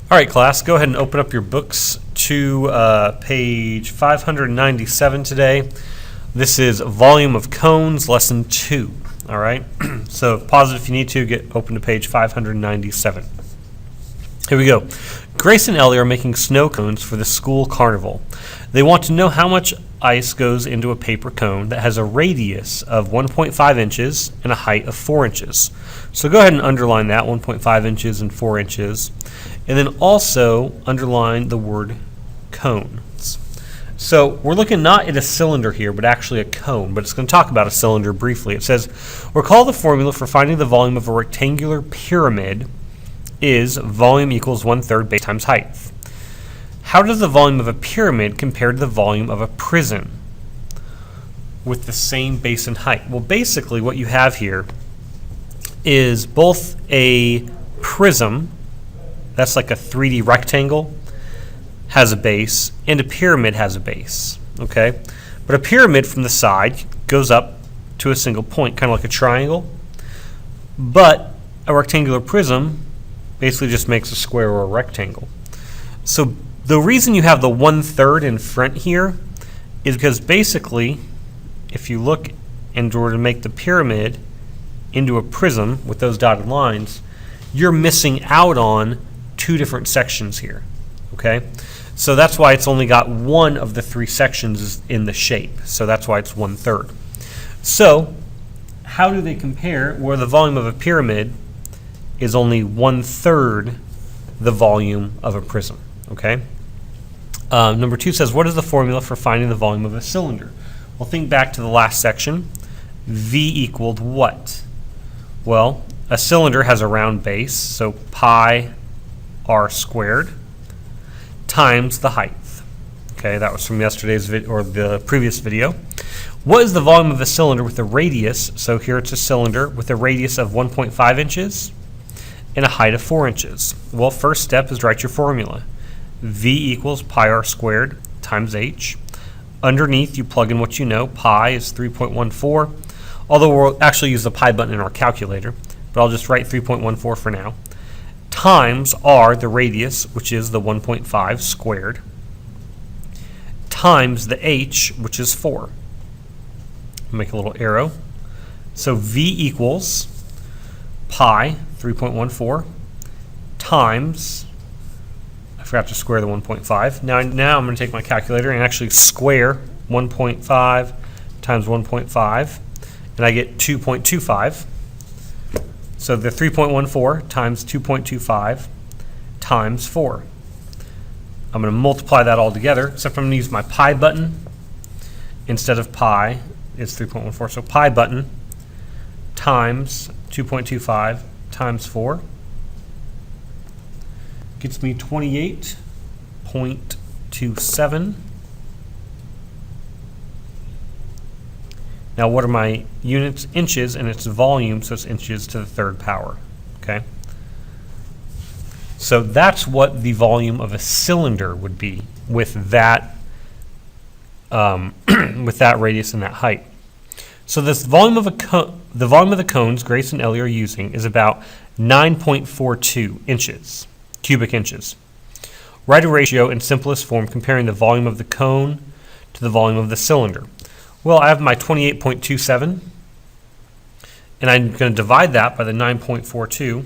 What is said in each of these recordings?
All right, class, go ahead and open up your books to page 597 today. This is Volume of Cones, Lesson 2. All right, so pause it if you need to, get open to page 597. Here we go. Grace and Ellie are making snow cones for the school carnival. They want to know how much ice goes into a paper cone that has a radius of 1.5 inches and a height of 4 inches. So go ahead and underline that, 1.5 inches and 4 inches. And then also underline the word cones. So we're looking not at a cylinder here, but actually a cone. But it's going to talk about a cylinder briefly. It says, recall the formula for finding the volume of a rectangular pyramid is volume equals 1/3 base times height. How does the volume of a pyramid compare to the volume of a prism with the same base and height? Well, basically what you have here is both a prism, that's like a 3D rectangle, has a base, and a pyramid has a base, okay? But a pyramid from the side goes up to a single point, kind of like a triangle, but a rectangular prism basically just makes a square or a rectangle. So the reason you have the 1/3 in front here is because basically, if you look in order to make the pyramid into a prism with those dotted lines, you're missing out on two different sections here, okay? So that's why it's only got one of the three sections in the shape. So that's why it's 1/3. So how do they compare where the volume of a pyramid is only 1/3 the volume of a prism, okay? Number 2 says, what is the formula for finding the volume of a cylinder? Well, think back to the last section. V equaled what? Well, a cylinder has a round base, so pi r squared times the height. Okay, that was from yesterday's video or the previous video. What is the volume of a cylinder with a radius? So here it's a cylinder with a radius of 1.5 inches and a height of 4 inches. Well, first step is write your formula. V equals pi r squared times h. Underneath, you plug in what you know. Pi is 3.14, although we'll actually use the pi button in our calculator, but I'll just write 3.14 for now. Times r, the radius, which is the 1.5 squared, times the h, which is 4. Make a little arrow. So V equals pi, 3.14, times, I forgot to square the 1.5. Now I'm going to take my calculator and actually square 1.5 times 1.5, and I get 2.25. So the 3.14 times 2.25 times 4. I'm going to multiply that all together, except I'm going to use my pi button. Instead of pi, it's 3.14. So pi button times 2.25 times 4 gets me 28.27. Now what are my units? Inches, and it's volume, so it's inches to the 3rd power, okay? So that's what the volume of a cylinder would be with that with that radius and that height. So this volume of the volume of the cones Grace and Ellie are using is about 9.42 inches, cubic inches. Write a ratio in simplest form comparing the volume of the cone to the volume of the cylinder. Well, I have my 28.27, and I'm going to divide that by the 9.42, and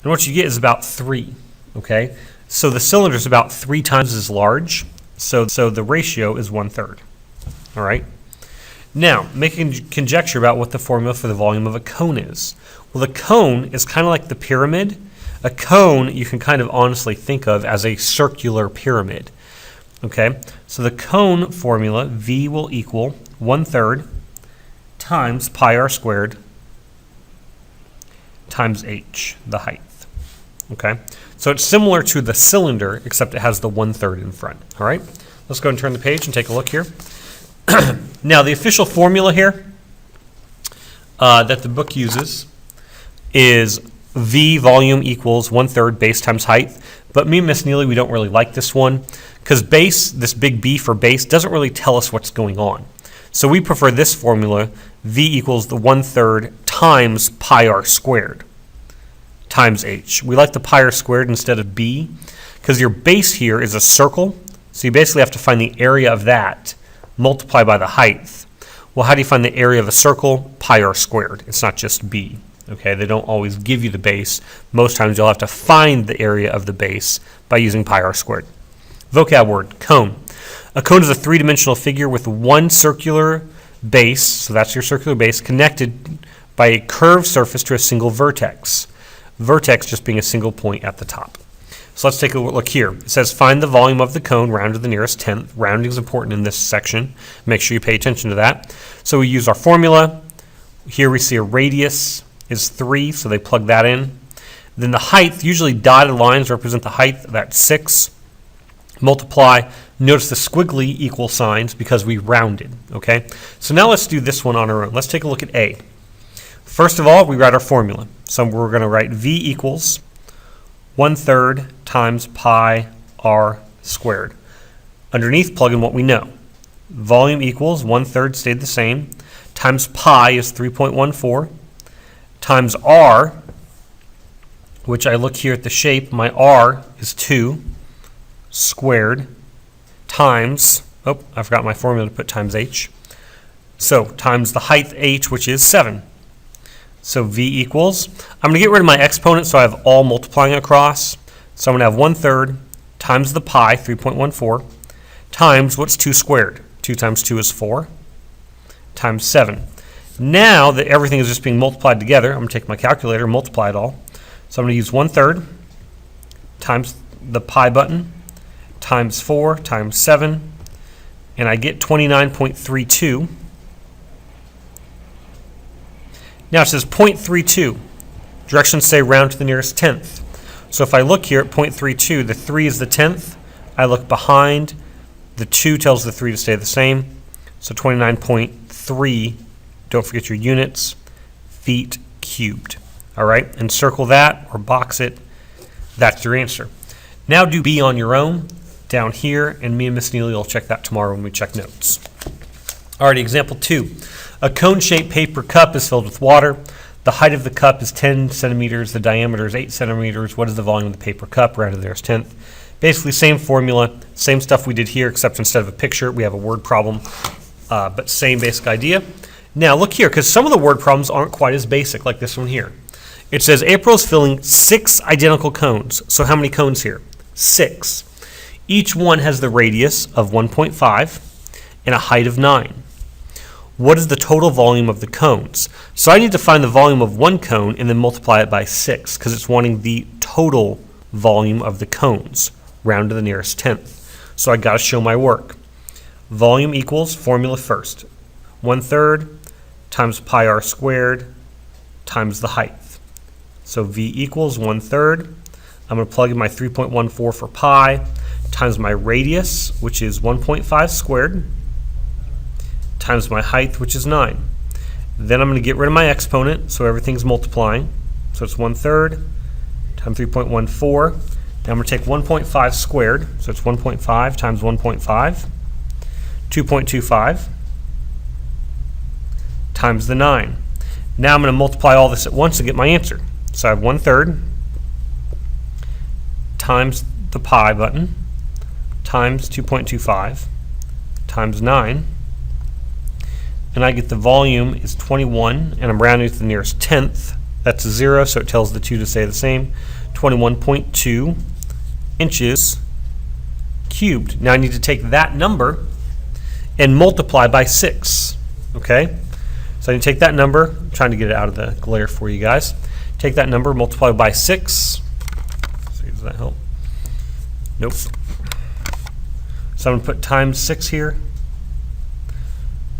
what you get is about 3, okay? So the cylinder is about 3 times as large, so the ratio is 1/3, all right? Now, make a conjecture about what the formula for the volume of a cone is. Well, the cone is kind of like the pyramid. A cone you can kind of honestly think of as a circular pyramid. Okay, so the cone formula, V will equal 1/3 times pi r squared times h, the height. Okay, so it's similar to the cylinder, except it has the 1/3 in front. All right, let's go and turn the page and take a look here. Now, the official formula here that the book uses is V volume equals 1/3 base times height. But me and Miss Neely, we don't really like this one because base, this big B for base, doesn't really tell us what's going on. So we prefer this formula, V equals the 1/3 times pi r squared. times h. We like the pi r squared instead of b because your base here is a circle, so you basically have to find the area of that, multiply by the height. Well, how do you find the area of a circle? Pi r squared. It's not just b. Okay, they don't always give you the base. Most times you'll have to find the area of the base by using pi r squared. Vocab word, cone. A cone is a three-dimensional figure with one circular base, so that's your circular base, connected by a curved surface to a single vertex. Vertex just being a single point at the top. So let's take a look here. It says find the volume of the cone, round to the nearest tenth. Rounding is important in this section. Make sure you pay attention to that. So we use our formula. Here we see a radius is 3, so they plug that in. Then the height, usually dotted lines represent the height, that's 6. Multiply. Notice the squiggly equal signs because we rounded, okay? So now let's do this one on our own. Let's take a look at A. First of all, we write our formula. So we're going to write V equals 1/3 times pi r squared. Underneath, plug in what we know. Volume equals 1/3 stayed the same, times pi is 3.14, times r, which I look here at the shape, my r is 2 squared, times, oh, I forgot my formula to put times h. So times the height h, which is 7. So V equals, I'm going to get rid of my exponent so I have all multiplying across. So I'm going to have 1/3 times the pi, 3.14, times, what's 2 squared? 2 times 2 is 4, times 7. Now that everything is just being multiplied together, I'm going to take my calculator and multiply it all. So I'm going to use 1/3 times the pi button, times 4 times 7, and I get 29.32. Now it says 0.32. Directions say round to the nearest tenth. So if I look here at 0.32, the 3 is the tenth. I look behind. The 2 tells the 3 to stay the same. So 29.3, don't forget your units, feet cubed. All right, and circle that or box it. That's your answer. Now do B on your own down here, and me and Miss Neely will check that tomorrow when we check notes. Alrighty, example 2. A cone-shaped paper cup is filled with water. The height of the cup is 10 centimeters. The diameter is 8 centimeters. What is the volume of the paper cup? Round to the nearest tenth. Basically, same formula, same stuff we did here, except instead of a picture, we have a word problem, but same basic idea. Now, look here, because some of the word problems aren't quite as basic, like this one here. It says April is filling 6 identical cones. So how many cones here? 6. Each one has the radius of 1.5 and a height of 9. What is the total volume of the cones? So I need to find the volume of one cone and then multiply it by 6 because it's wanting the total volume of the cones, round to the nearest tenth. So I got to show my work. Volume equals, formula first, 1/3 times pi r squared times the height. So V equals 1/3. I'm going to plug in my 3.14 for pi times my radius, which is 1.5 squared, times my height, which is 9. Then I'm going to get rid of my exponent, so everything's multiplying. So it's 1/3 times 3.14. Now I'm going to take 1.5 squared, so it's 1.5 times 1.5, 2.25, times the 9. Now I'm going to multiply all this at once to get my answer. So I have 1/3 times the pi button times 2.25 times 9, and I get the volume is 21, and I'm rounding to the nearest tenth. That's a 0, so it tells the 2 to stay the same. 21.2 inches cubed. Now I need to take that number and multiply by 6. Okay? So I need to take that number, I'm trying to get it out of the glare for you guys. Take that number, multiply by 6. Let's see, does that help? Nope. So I'm going to put times 6 here.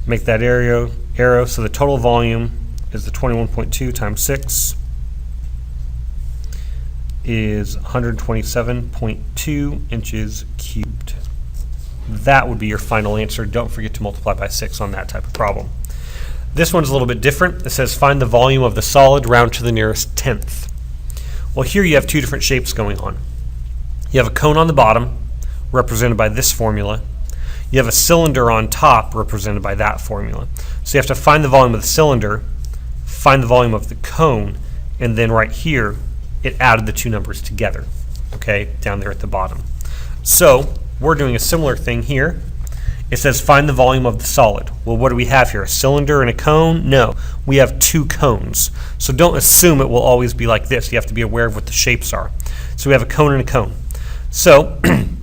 Make that arrow, so the total volume is the 21.2 times 6 is 127.2 inches cubed. That would be your final answer. Don't forget to multiply by 6 on that type of problem. This one's a little bit different. It says find the volume of the solid, round to the nearest tenth. Well, here you have two different shapes going on. You have a cone on the bottom, represented by this formula. You have a cylinder on top, represented by that formula. So you have to find the volume of the cylinder, find the volume of the cone, and then right here, it added the two numbers together, okay, down there at the bottom. So we're doing a similar thing here. It says find the volume of the solid. Well, what do we have here? A cylinder and a cone? No, we have two cones. So don't assume it will always be like this. You have to be aware of what the shapes are. So we have a cone and a cone. So I'm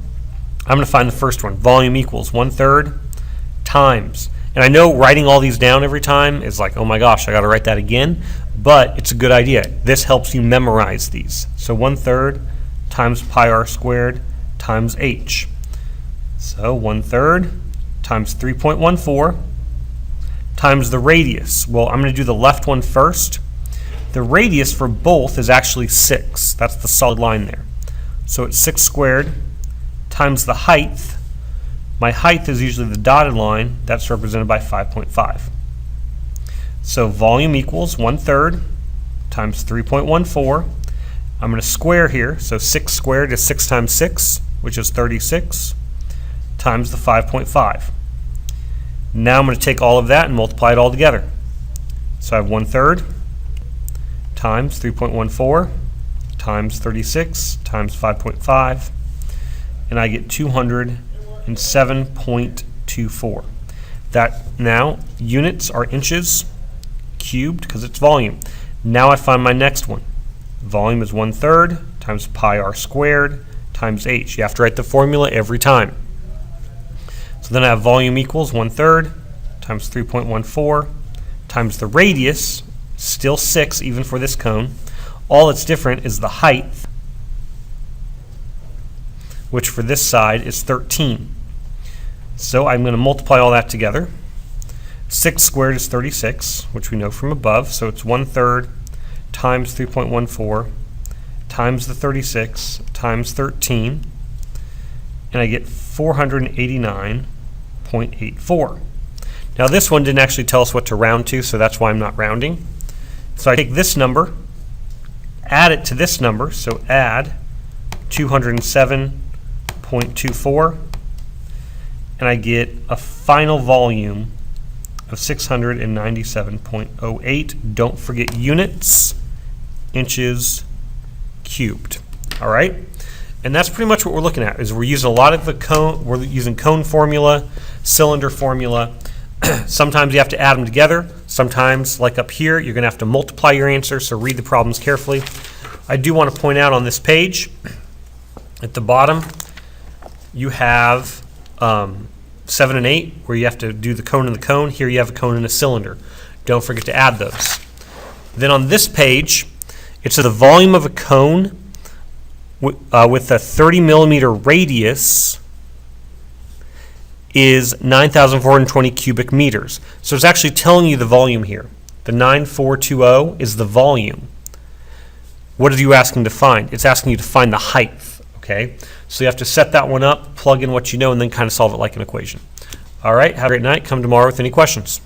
going to find the first one. Volume equals 1/3 times. And I know writing all these down every time is like, oh my gosh, I got to write that again. But it's a good idea. This helps you memorize these. So 1/3 times pi r squared times h. So 1/3 times 3.14 times the radius. Well, I'm going to do the left one first. The radius for both is actually 6. That's the solid line there. So it's 6 squared times the height. My height is usually the dotted line. That's represented by 5.5. So volume equals 1/3 times 3.14. I'm going to square here. So 6 squared is 6 times 6, which is 36, times the 5.5. Now I'm going to take all of that and multiply it all together. So I have 1/3 times 3.14 times 36 times 5.5, and I get 207.24. That now units are inches cubed because it's volume. Now I find my next one. Volume is 1/3 times pi r squared times h. You have to write the formula every time. So then I have volume equals 1/3 times 3.14 times the radius, still 6 even for this cone. All that's different is the height, which for this side is 13. So I'm going to multiply all that together. 6 squared is 36, which we know from above, so it's 1/3 times 3.14 times the 36 times 13, and I get 489.84. Now this one didn't actually tell us what to round to, so that's why I'm not rounding. So I take this number, add it to this number, so add 207.24, and I get a final volume of 697.08. Don't forget units, inches cubed. All right, and that's pretty much what we're looking at. Is we're using a lot of the cone. We're using cone formula, cylinder formula. Sometimes you have to add them together. Sometimes, like up here, you're going to have to multiply your answer. So read the problems carefully. I do want to point out on this page, at the bottom, you have 7 and 8, where you have to do the cone and the cone. Here you have a cone and a cylinder. Don't forget to add those. Then on this page, it's the volume of a cone with a 30 millimeter radius is 9,420 cubic meters. So it's actually telling you the volume here. The 9420 is the volume. What are you asking to find? It's asking you to find the height. Okay, so you have to set that one up, plug in what you know, and then kind of solve it like an equation. All right, have a great night. Come tomorrow with any questions.